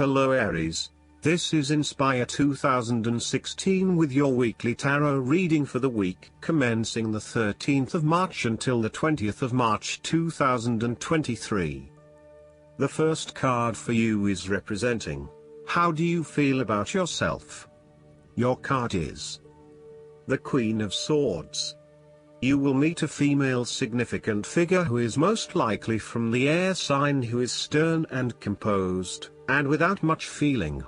Hello Aries, this is Inspire 2016 with your weekly tarot reading for the week commencing the 13th of March until the 20th of March 2023. The first card for you is representing, how do you feel about yourself? Your card is the Queen of Swords. You will meet a female significant figure who is most likely from the air sign, who is stern and composed, and without much feeling.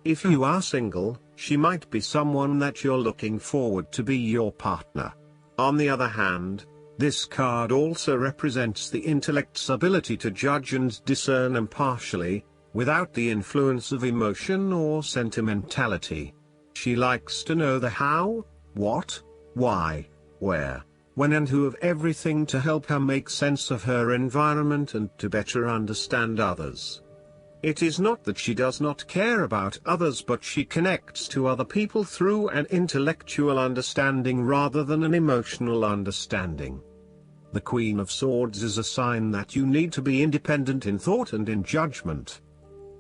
If you are single, she might be someone that you're looking forward to be your partner. On the other hand, this card also represents the intellect's ability to judge and discern impartially, without the influence of emotion or sentimentality. She likes to know the how, what, why, where, when and who of everything to help her make sense of her environment and to better understand others. It is not that she does not care about others, but she connects to other people through an intellectual understanding rather than an emotional understanding. The Queen of Swords is a sign that you need to be independent in thought and in judgment.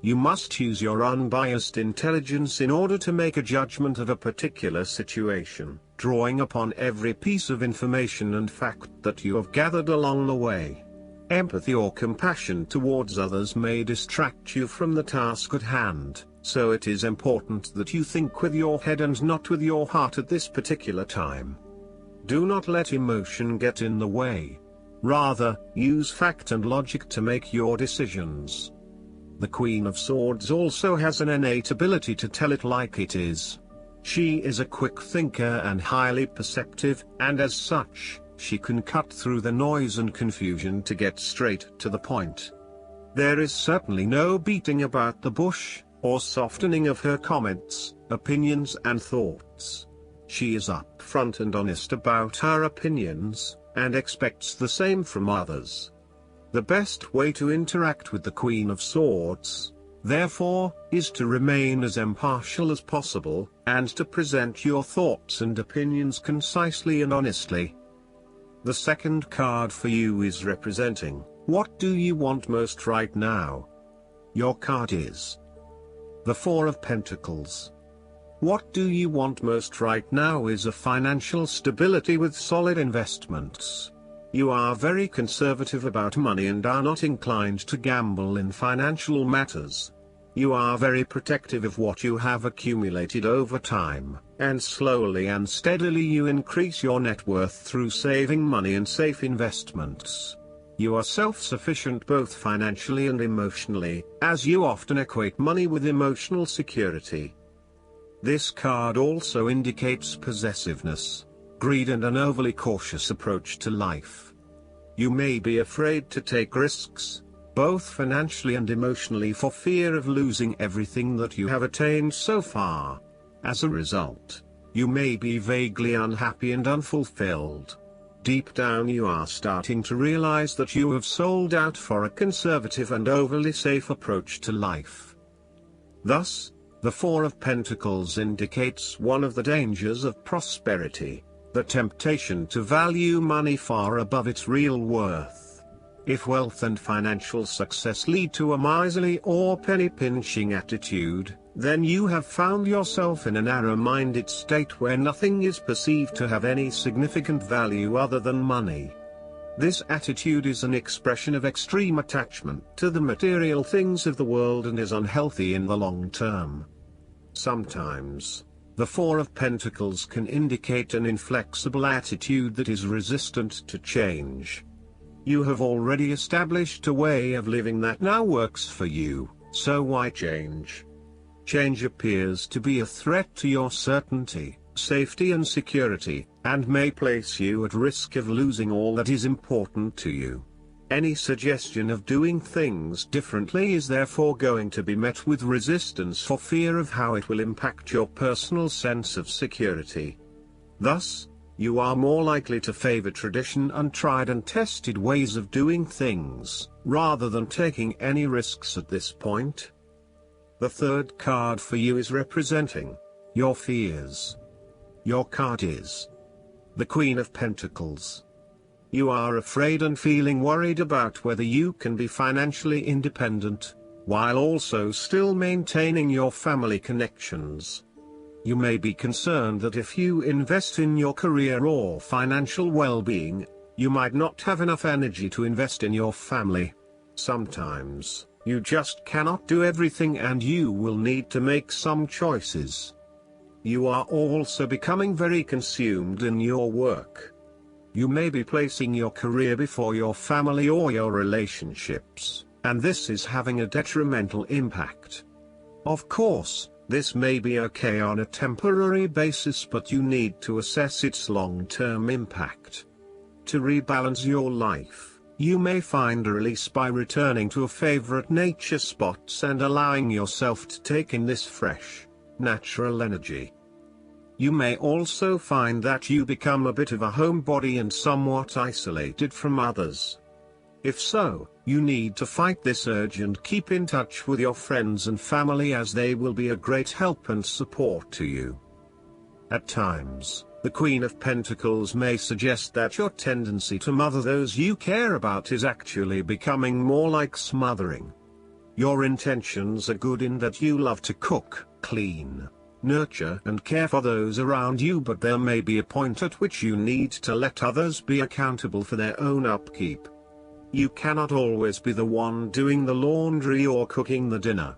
You must use your unbiased intelligence in order to make a judgment of a particular situation, drawing upon every piece of information and fact that you have gathered along the way. Empathy or compassion towards others may distract you from the task at hand, so it is important that you think with your head and not with your heart at this particular time. Do not let emotion get in the way. Rather, use fact and logic to make your decisions. The Queen of Swords also has an innate ability to tell it like it is. She is a quick thinker and highly perceptive, and as such, she can cut through the noise and confusion to get straight to the point. There is certainly no beating about the bush, or softening of her comments, opinions and thoughts. She is upfront and honest about her opinions, and expects the same from others. The best way to interact with the Queen of Swords, therefore, is to remain as impartial as possible, and to present your thoughts and opinions concisely and honestly. The second card for you is representing, what do you want most right now? Your card is the Four of Pentacles. What do you want most right now is a financial stability with solid investments. You are very conservative about money and are not inclined to gamble in financial matters. You are very protective of what you have accumulated over time, and slowly and steadily you increase your net worth through saving money and safe investments. You are self-sufficient both financially and emotionally, as you often equate money with emotional security. This card also indicates possessiveness, greed and an overly cautious approach to life. You may be afraid to take risks, both financially and emotionally, for fear of losing everything that you have attained so far. As a result, you may be vaguely unhappy and unfulfilled. Deep down you are starting to realize that you have sold out for a conservative and overly safe approach to life. Thus, the Four of Pentacles indicates one of the dangers of prosperity, the temptation to value money far above its real worth. If wealth and financial success lead to a miserly or penny-pinching attitude, then you have found yourself in a narrow-minded state where nothing is perceived to have any significant value other than money. This attitude is an expression of extreme attachment to the material things of the world and is unhealthy in the long term. Sometimes, the Four of Pentacles can indicate an inflexible attitude that is resistant to change. You have already established a way of living that now works for you, so why change? Change appears to be a threat to your certainty, safety and security, and may place you at risk of losing all that is important to you. Any suggestion of doing things differently is therefore going to be met with resistance for fear of how it will impact your personal sense of security. Thus, you are more likely to favor tradition and tried and tested ways of doing things, rather than taking any risks at this point. The third card for you is representing your fears. Your card is the Queen of Pentacles. You are afraid and feeling worried about whether you can be financially independent. while also still maintaining your family connections. You may be concerned that if you invest in your career or financial well-being, you might not have enough energy to invest in your family. Sometimes, you just cannot do everything and you will need to make some choices. You are also becoming very consumed in your work. You may be placing your career before your family or your relationships, and this is having a detrimental impact. Of course, this may be okay on a temporary basis, but you need to assess its long-term impact. To rebalance your life, you may find a release by returning to a favorite nature spots and allowing yourself to take in this fresh, natural energy. You may also find that you become a bit of a homebody and somewhat isolated from others. If so, you need to fight this urge and keep in touch with your friends and family, as they will be a great help and support to you. At times, the Queen of Pentacles may suggest that your tendency to mother those you care about is actually becoming more like smothering. Your intentions are good in that you love to cook, clean, nurture and care for those around you, but there may be a point at which you need to let others be accountable for their own upkeep. You cannot always be the one doing the laundry or cooking the dinner.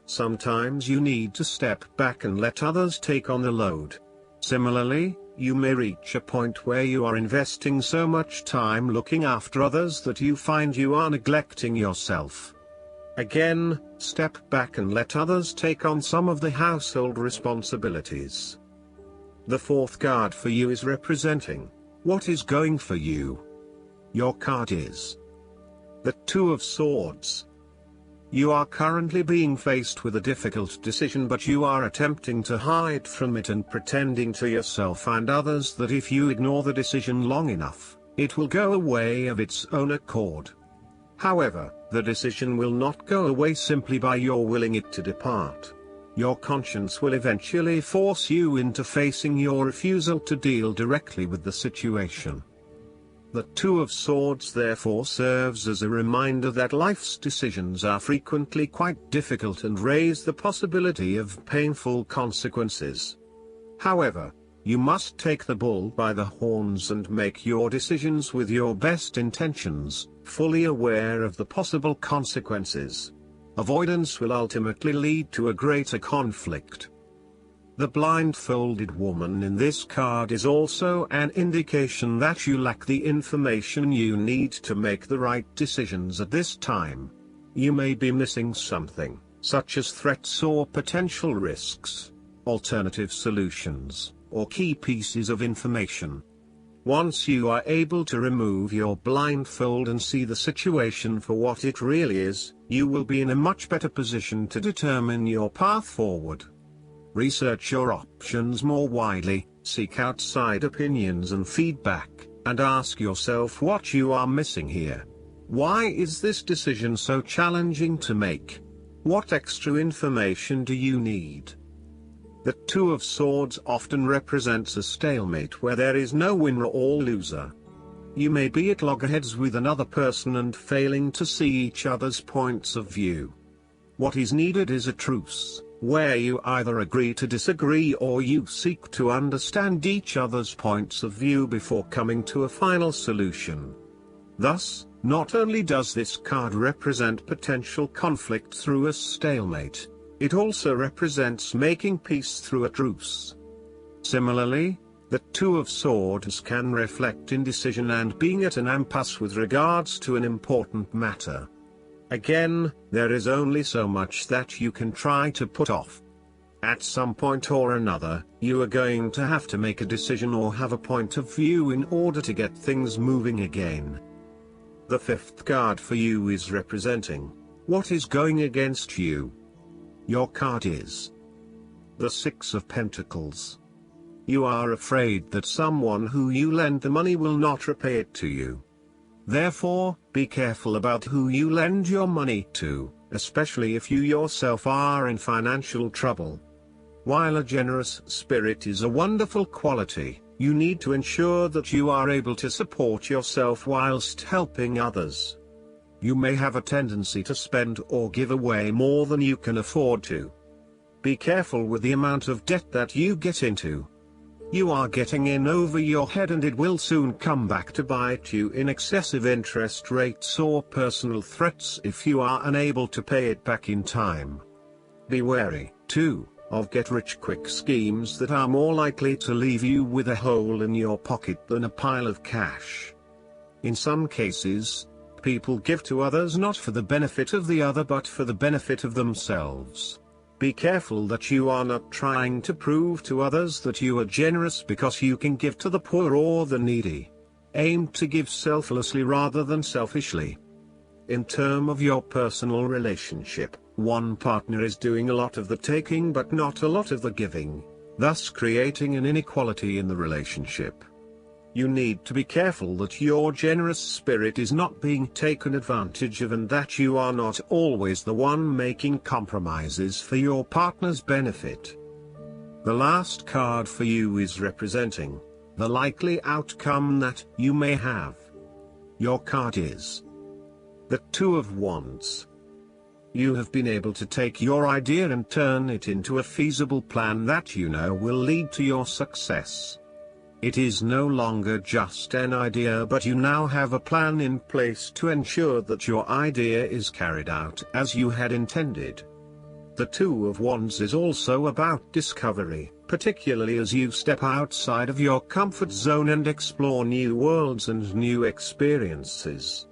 Sometimes you need to step back and let others take on the load. Similarly, you may reach a point where you are investing so much time looking after others that you find you are neglecting yourself. Again, step back and let others take on some of the household responsibilities. The fourth card for you is representing what is going for you. Your card is the Two of Swords. You are currently being faced with a difficult decision, but you are attempting to hide from it and pretending to yourself and others that if you ignore the decision long enough, it will go away of its own accord. However, the decision will not go away simply by your willing it to depart. Your conscience will eventually force you into facing your refusal to deal directly with the situation. The Two of Swords therefore serves as a reminder that life's decisions are frequently quite difficult and raise the possibility of painful consequences. However, you must take the bull by the horns and make your decisions with your best intentions, fully aware of the possible consequences. Avoidance will ultimately lead to a greater conflict. The blindfolded woman in this card is also an indication that you lack the information you need to make the right decisions at this time. You may be missing something, such as threats or potential risks, alternative solutions, or key pieces of information. Once you are able to remove your blindfold and see the situation for what it really is, you will be in a much better position to determine your path forward. Research your options more widely, seek outside opinions and feedback, and ask yourself what you are missing here. Why is this decision so challenging to make? What extra information do you need? The Two of Swords often represents a stalemate where there is no winner or loser. You may be at loggerheads with another person and failing to see each other's points of view. What is needed is a truce, where you either agree to disagree or you seek to understand each other's points of view before coming to a final solution. Thus, not only does this card represent potential conflict through a stalemate, it also represents making peace through a truce. Similarly, the Two of Swords can reflect indecision and being at an impasse with regards to an important matter. Again, there is only so much that you can try to put off. At some point or another, you are going to have to make a decision or have a point of view in order to get things moving again. The fifth card for you is representing what is going against you. Your card is the Six of Pentacles. You are afraid that someone who you lend the money will not repay it to you. Therefore, be careful about who you lend your money to, especially if you yourself are in financial trouble. While a generous spirit is a wonderful quality, you need to ensure that you are able to support yourself whilst helping others. You may have a tendency to spend or give away more than you can afford to. Be careful with the amount of debt that you get into. You are getting in over your head and it will soon come back to bite you in excessive interest rates or personal threats if you are unable to pay it back in time. Be wary, too, of get-rich-quick schemes that are more likely to leave you with a hole in your pocket than a pile of cash. In some cases, people give to others not for the benefit of the other but for the benefit of themselves. Be careful that you are not trying to prove to others that you are generous because you can give to the poor or the needy. Aim to give selflessly rather than selfishly. In terms of your personal relationship, one partner is doing a lot of the taking but not a lot of the giving, thus creating an inequality in the relationship. You need to be careful that your generous spirit is not being taken advantage of and that you are not always the one making compromises for your partner's benefit. The last card for you is representing the likely outcome that you may have. Your card is the Two of Wands. You have been able to take your idea and turn it into a feasible plan that you know will lead to your success. It is no longer just an idea but you now have a plan in place to ensure that your idea is carried out as you had intended. The Two of Wands is also about discovery, particularly as you step outside of your comfort zone and explore new worlds and new experiences.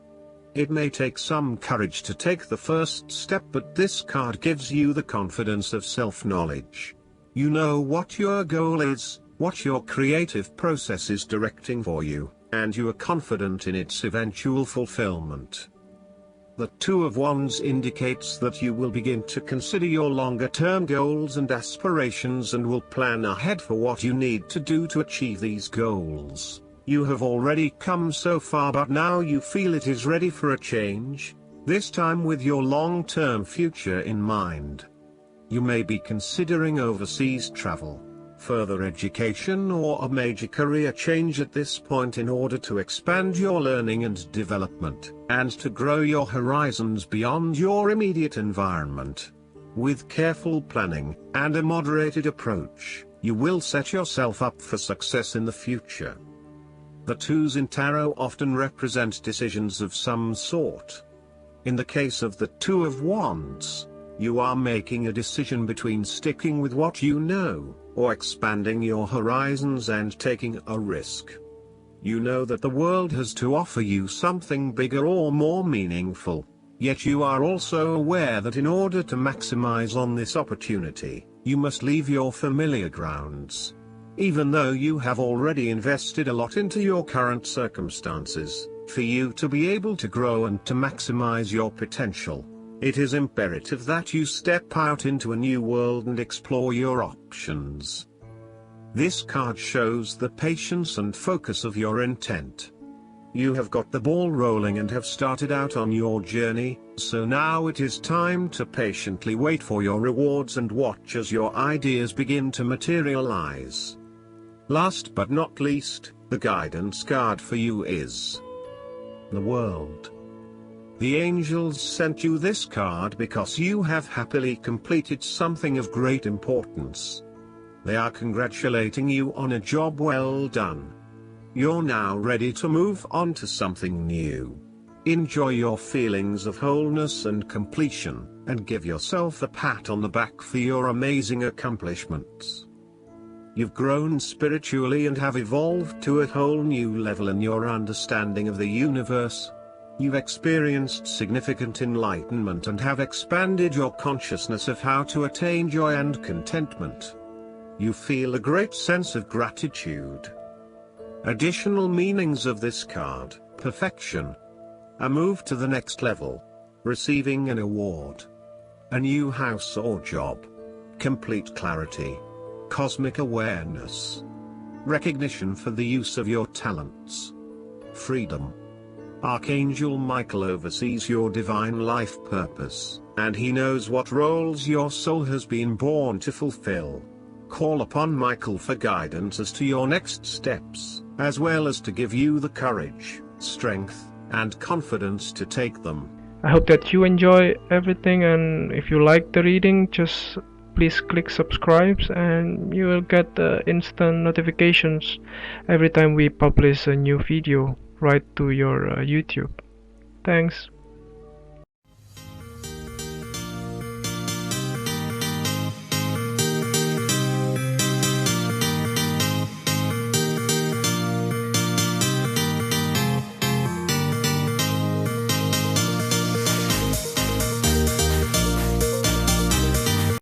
It may take some courage to take the first step, but this card gives you the confidence of self-knowledge. You know what your goal is, what your creative process is directing for you, and you are confident in its eventual fulfillment. The Two of Wands indicates that you will begin to consider your longer-term goals and aspirations and will plan ahead for what you need to do to achieve these goals. You have already come so far but now you feel it is ready for a change, this time with your long-term future in mind. You may be considering overseas travel, further education or a major career change at this point in order to expand your learning and development, and to grow your horizons beyond your immediate environment. With careful planning, and a moderated approach, you will set yourself up for success in the future. The twos in tarot often represent decisions of some sort. In the case of the Two of Wands, you are making a decision between sticking with what you know, or expanding your horizons and taking a risk. You know that the world has to offer you something bigger or more meaningful, yet you are also aware that in order to maximize on this opportunity, you must leave your familiar grounds. Even though you have already invested a lot into your current circumstances, for you to be able to grow and to maximize your potential, it is imperative that you step out into a new world and explore your options. This card shows the patience and focus of your intent. You have got the ball rolling and have started out on your journey, so now it is time to patiently wait for your rewards and watch as your ideas begin to materialize. Last but not least, the guidance card for you is the World. The angels sent you this card because you have happily completed something of great importance. They are congratulating you on a job well done. You're now ready to move on to something new. Enjoy your feelings of wholeness and completion, and give yourself a pat on the back for your amazing accomplishments. You've grown spiritually and have evolved to a whole new level in your understanding of the universe. You've experienced significant enlightenment and have expanded your consciousness of how to attain joy and contentment. You feel a great sense of gratitude. Additional meanings of this card: perfection, a move to the next level, receiving an award, a new house or job, complete clarity, cosmic awareness, recognition for the use of your talents, freedom. Archangel Michael oversees your divine life purpose, and he knows what roles your soul has been born to fulfill. Call upon Michael for guidance as to your next steps, as well as to give you the courage, strength, and confidence to take them. I hope that you enjoy everything, and if you like the reading, just please click subscribe and you will get instant notifications every time we publish a new video right to your YouTube. Thanks.